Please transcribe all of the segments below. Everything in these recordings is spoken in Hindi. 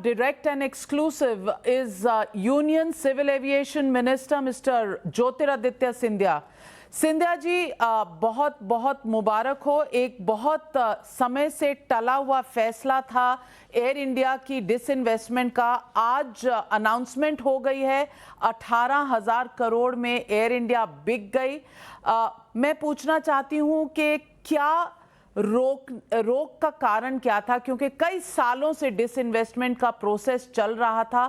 direct and exclusive is Union Civil Aviation Minister Mr. Jyotiraditya Scindia. Scindia ji, बहुत बहुत मुबारक हो। एक बहुत समय से टला हुआ फैसला था एयर इंडिया की डिसइन्वेस्टमेंट का, आज अनाउंसमेंट हो गई है। 18,000 करोड़ में एयर इंडिया बिक गई। मैं पूछना चाहती हूं कि क्या रोक का कारण क्या था, क्योंकि कई सालों से डिसइन्वेस्टमेंट का प्रोसेस चल रहा था।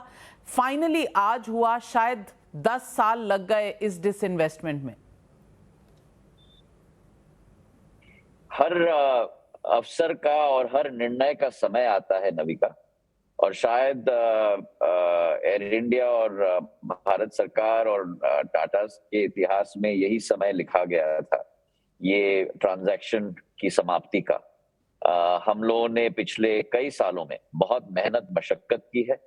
फाइनली आज हुआ, शायद 10 साल लग गए इस डिसइन्वेस्टमेंट में। हर अवसर का और हर निर्णय का समय आता है नविका, और शायद एयर इंडिया और भारत सरकार और टाटा के इतिहास में यही समय लिखा गया था, ये ट्रांजैक्शन की समाप्ति का। हम लोगों ने पिछले कई सालों में बहुत मेहनत मशक्कत की है।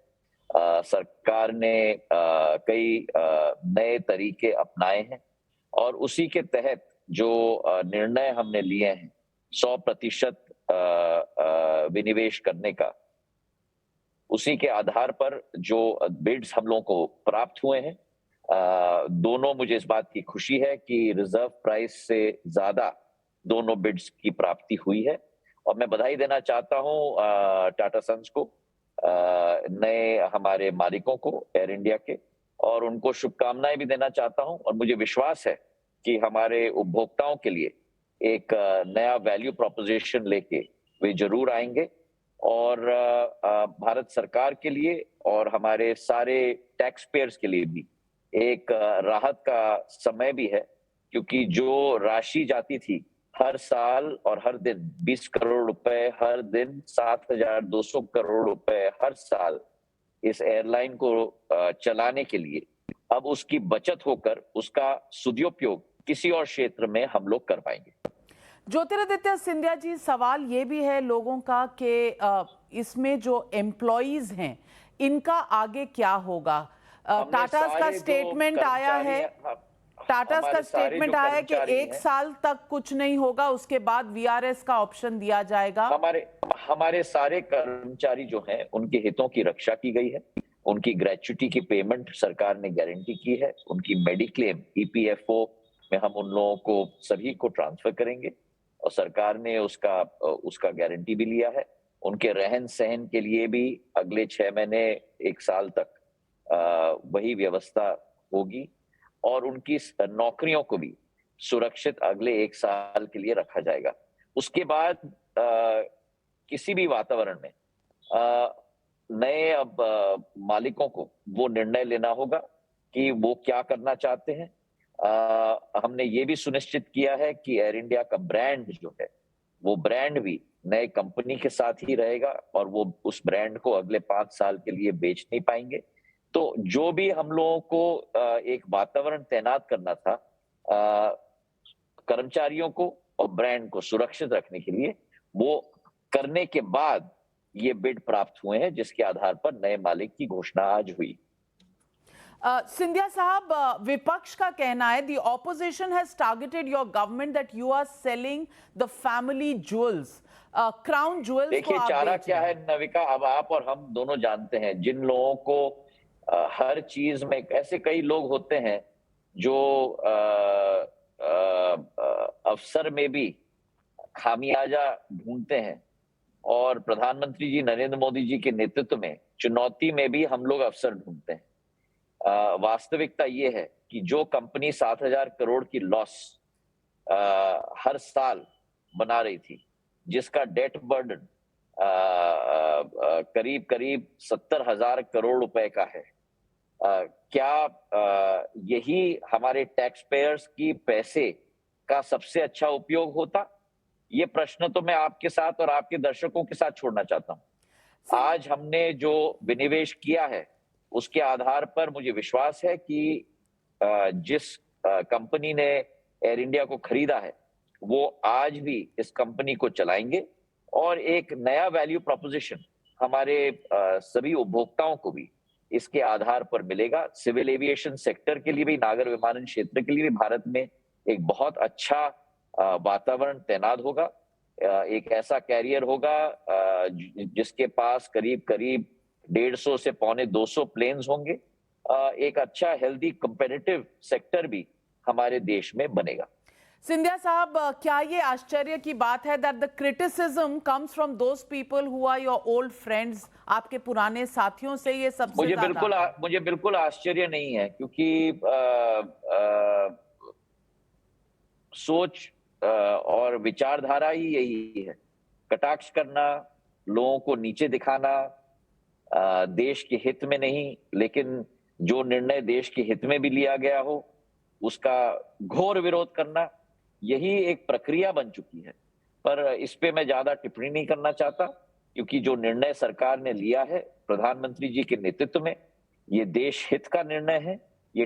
सरकार ने कई नए तरीके अपनाए हैं और उसी के तहत जो निर्णय हमने लिए हैं 100% विनिवेश करने का, उसी के आधार पर जो बिड्स हम लोगों को प्राप्त हुए हैं, दोनों, मुझे इस बात की खुशी है कि रिजर्व प्राइस से ज्यादा दोनों बिड्स की प्राप्ति हुई है। और मैं बधाई देना चाहता हूं टाटा सन्स को, नए हमारे मालिकों को एयर इंडिया के, और उनको शुभकामनाएं भी देना चाहता हूं। और मुझे विश्वास है कि हमारे उपभोक्ताओं के लिए एक नया वैल्यू प्रोपोजिशन लेके वे जरूर आएंगे, और भारत सरकार के लिए और हमारे सारे टैक्स पेयर्स के लिए भी एक राहत का समय भी है, क्योंकि जो राशि जाती थी हर साल और हर दिन 20 करोड़ रुपए, हर दिन 7,200 करोड़ रुपए हर साल इस एयरलाइन को चलाने के लिए, अब उसकी बचत होकर उसका सदुपयोग किसी और क्षेत्र में हम लोग कर पाएंगे। ज्योतिरादित्य सिंधिया जी, सवाल ये भी है लोगों का कि इसमें जो एम्प्लॉइज हैं इनका आगे क्या होगा। टाटास का स्टेटमेंट आया है, टाटास का स्टेटमेंट आया है कि 1 साल तक कुछ नहीं होगा, उसके बाद वीआरएस का ऑप्शन दिया जाएगा। हमारे सारे कर्मचारी जो हैं उनके हितों की रक्षा की गई है। उनकी ग्रेच्युटी की पेमेंट सरकार ने गारंटी की है। उनकी मेडिक्लेम ईपीएफओ में हम उन लोगों को सभी को ट्रांसफर करेंगे, और सरकार ने उसका गारंटी भी लिया है। उनके रहन सहन के लिए भी अगले 6 महीने 1 साल तक वही व्यवस्था होगी, और उनकी नौकरियों को भी सुरक्षित अगले 1 साल के लिए रखा जाएगा। उसके बाद किसी भी वातावरण में नए मालिकों को वो निर्णय लेना होगा कि वो क्या करना चाहते हैं। हमने ये भी सुनिश्चित किया है कि एयर इंडिया का ब्रांड जो है, वो ब्रांड भी नए कंपनी के साथ ही रहेगा, और वो उस ब्रांड को अगले 5 साल के लिए बेच नहीं पाएंगे। तो जो भी हम लोगों को एक वातावरण तैनात करना था कर्मचारियों को और ब्रांड को सुरक्षित रखने के लिए, वो करने के बाद ये बिड प्राप्त हुए हैं, जिसके आधार पर नए मालिक की घोषणा आज हुई। सिंधिया साहब, विपक्ष का कहना है the opposition has targeted your government that you are selling the family jewels, crown jewels. देखिए, चारा क्या है नविका, अब आप और हम दोनों जानते हैं, जिन लोगों को हर चीज में, ऐसे कई लोग होते हैं जो अवसर में भी खामियाजा ढूंढते हैं, और प्रधानमंत्री जी नरेंद्र मोदी जी के नेतृत्व में चुनौती में भी हम लोग अवसर ढूंढते हैं। वास्तविकता ये है कि जो कंपनी 7,000 करोड़ की लॉस हर साल बना रही थी, जिसका डेट बर्डन करीब करीब 70,000 करोड़ रुपए का है, क्या यही हमारे टैक्स पेयर्स की पैसे का सबसे अच्छा उपयोग होता? ये प्रश्न तो मैं आपके साथ और आपके दर्शकों के साथ छोड़ना चाहता हूं। आज हमने जो विनिवेश किया है, उसके आधार पर मुझे विश्वास है कि जिस कंपनी ने एयर इंडिया को खरीदा है, वो आज भी इस कंपनी को चलाएंगे, और एक नया वैल्यू प्रोपोजिशन हमारे सभी उपभोक्ताओं को भी इसके आधार पर मिलेगा। सिविल एविएशन सेक्टर के लिए भी, नागर विमानन क्षेत्र के लिए भी भारत में एक बहुत अच्छा वातावरण तैनात होगा। एक ऐसा कैरियर होगा जिसके पास करीब करीब 150 से पौने 200 प्लेन्स होंगे। एक अच्छा हेल्दी कंपेटिटिव सेक्टर भी हमारे देश में बनेगा। सिंधिया साहब, क्या ये आश्चर्य की बात है that the criticism comes from those people who are your old friends, आपके पुराने साथियों से ये सबसे ज्यादा? मुझे बिल्कुल आश्चर्य नहीं है, क्योंकि सोच और विचारधारा ही यही है। कटाक्ष करना, लोगों को नीचे दिखाना, देश के हित में नहीं, लेकिन जो निर्णय देश के हित में भी लिया गया हो उसका घोर विरोध करना, यही एक प्रक्रिया बन चुकी है। पर इस पे मैं ज्यादा टिप्पणी नहीं करना चाहता, क्योंकि जो निर्णय सरकार ने लिया है प्रधानमंत्री जी के नेतृत्व में, ये देश हित का निर्णय है, ये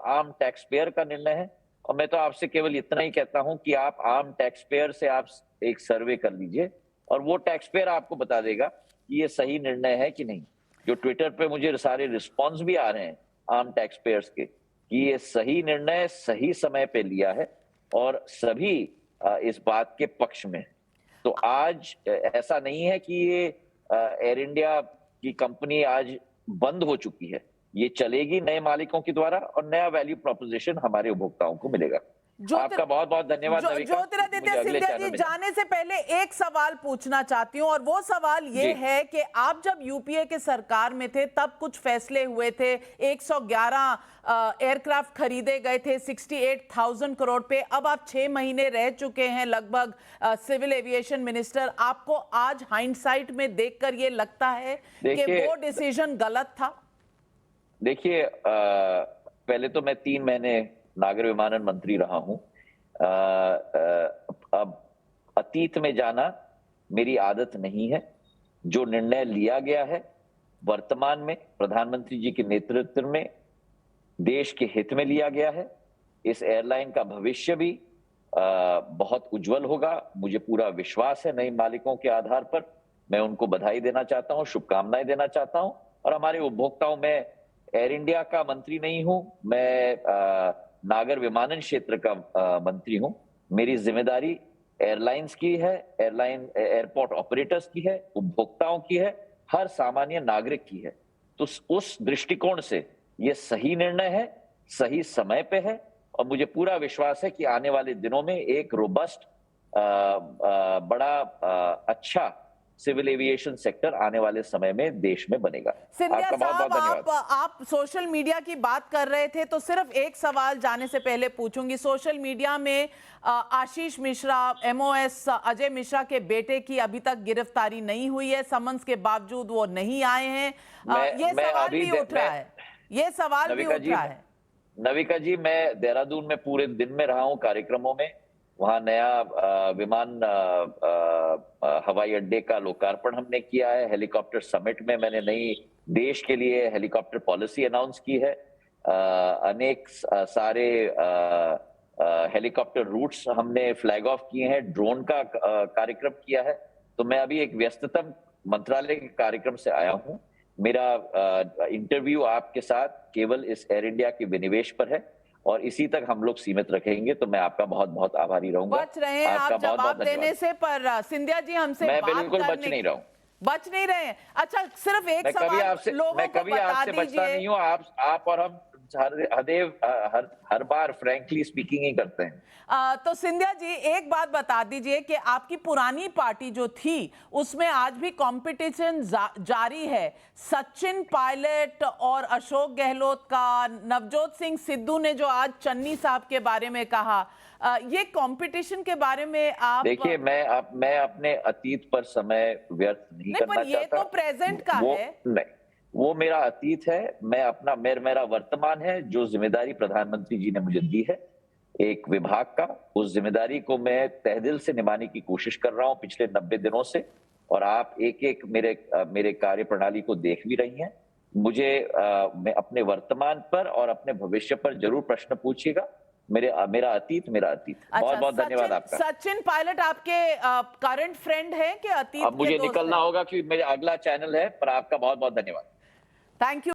आम टैक्स पेयर का निर्णय है। और मैं तो आपसे केवल इतना ही कहता हूं कि आप आम टैक्स पेयर से आप एक सर्वे कर लीजिए और वो टैक्स पेयर आपको बता देगा कि ये सही निर्णय है कि नहीं। जो ट्विटर पे मुझे सारे रिस्पॉन्स भी आ रहे हैं आम टैक्स पेयर्स के कि ये सही निर्णय सही समय पे लिया है और सभी इस बात के पक्ष में। तो आज ऐसा नहीं है कि ये एयर इंडिया की कंपनी आज बंद हो चुकी है, ये चलेगी नए मालिकों के द्वारा और नया वैल्यू प्रोपोजिशन हमारे उपभोक्ताओं को मिलेगा। आपका बहुत बहुत धन्यवाद नविका। ज्योतिरादित्य सिंधिया जी, जाने से पहले एक सवाल पूछना चाहती हूं, और वो सवाल ये है कि आप जब यूपीए के सरकार में थे तब कुछ फैसले हुए थे, 111 एयरक्राफ्ट खरीदे गए थे 68,000 करोड़ पे। अब आप 6 महीने रह चुके हैं लगभग सिविल एविएशन मिनिस्टर। आपको आज हाइंडसाइट में देखकर ये लगता है कि वो डिसीजन गलत था? देखिए, पहले तो मैं 3 महीने नागर विमानन मंत्री रहा हूं। अब अतीत में जाना मेरी आदत नहीं है। जो निर्णय लिया गया है वर्तमान में प्रधानमंत्री जी के नेतृत्व में देश के हित में लिया गया है। इस एयरलाइन का भविष्य भी बहुत उज्जवल होगा, मुझे पूरा विश्वास है। नए मालिकों के आधार पर मैं उनको बधाई देना चाहता हूं, शुभकामनाएं देना चाहता हूं। और हमारे उपभोक्ताओं में एयर इंडिया का मंत्री नहीं हूं, मैं नागर विमानन क्षेत्र का मंत्री हूं। मेरी जिम्मेदारी एयरलाइंस की है, एयरपोर्ट ऑपरेटर्स की है, उपभोक्ताओं की है, हर सामान्य नागरिक की है। तो उस दृष्टिकोण से ये सही निर्णय है, सही समय पे है और मुझे पूरा विश्वास है कि आने वाले दिनों में एक रोबस्ट बड़ा अच्छा सिविल एविएशन सेक्टर आने वाले समय में देश में बनेगा। सिंधिया आपका बहुत बहुत साहब, धन्यवाद। आप सोशल मीडिया की बात कर रहे थे, तो सिर्फ एक सवाल जाने से पहले पूछूंगी। सोशल मीडिया में आशीष मिश्रा, एमओएस अजय मिश्रा के बेटे की अभी तक गिरफ्तारी नहीं हुई है, समन्स के बावजूद वो नहीं आए हैं। ये सवाल भी उठ रहा है, ये सवाल भी उठ रहा है। नविका जी, मैं देहरादून में पूरे दिन में रहा हूं कार्यक्रमों में। वहां नया विमान हवाई अड्डे का लोकार्पण हमने किया है। हेलीकॉप्टर समिट में मैंने नई देश के लिए हेलीकॉप्टर पॉलिसी अनाउंस की है। अनेक सारे हेलीकॉप्टर रूट्स हमने फ्लैग ऑफ किए हैं, ड्रोन का कार्यक्रम किया है। तो मैं अभी एक व्यस्ततम मंत्रालय के कार्यक्रम से आया हूं। मेरा इंटरव्यू आपके साथ केवल इस एयर इंडिया के विनिवेश पर है और इसी तक हम लोग सीमित रखेंगे। तो मैं आपका बहुत बहुत आभारी रहूंगा। बच रहे हैं आप जवाब देने से, पर सिंधिया जी हमसे मैं बात बिल्कुल करने बच नहीं रहा हूं। बच नहीं रहे हैं। अच्छा, सिर्फ एक सवाल लोगों को बता बचता दीजिए। नहीं हूं। आप और हम हर बार फ्रैंकली स्पीकिंग ही करते हैं। तो सिंधिया जी, एक बात बता दीजिए कि आपकी पुरानी पार्टी जो थी उसमें आज भी कंपटीशन जारी है। सचिन पायलट और अशोक गहलोत का, नवजोत सिंह सिद्धू ने जो आज चन्नी साहब के बारे में कहा, ये कंपटीशन के बारे में आप... देखिए, मैं अपने अतीत पर समय व्यर्थ नहीं करना पर ये तो प्रेजेंट का है। नहीं, वो मेरा अतीत है। मेरा वर्तमान है। जो जिम्मेदारी प्रधानमंत्री जी ने मुझे दी है एक विभाग का, उस जिम्मेदारी को मैं तहदिल से निभाने की कोशिश कर रहा हूं पिछले 90 दिनों से। और आप एक एक मेरे कार्य प्रणाली को देख भी रही हैं। मुझे मैं अपने वर्तमान पर और अपने भविष्य पर जरूर प्रश्न पूछिएगा। मेरा अतीत मेरा अतीत। बहुत बहुत धन्यवाद आपका। सचिन पायलट आपके करंट फ्रेंड है कि अतीत? अब मुझे निकलना होगा क्योंकि मेरा अगला चैनल है, पर आपका बहुत बहुत धन्यवाद। Thank you.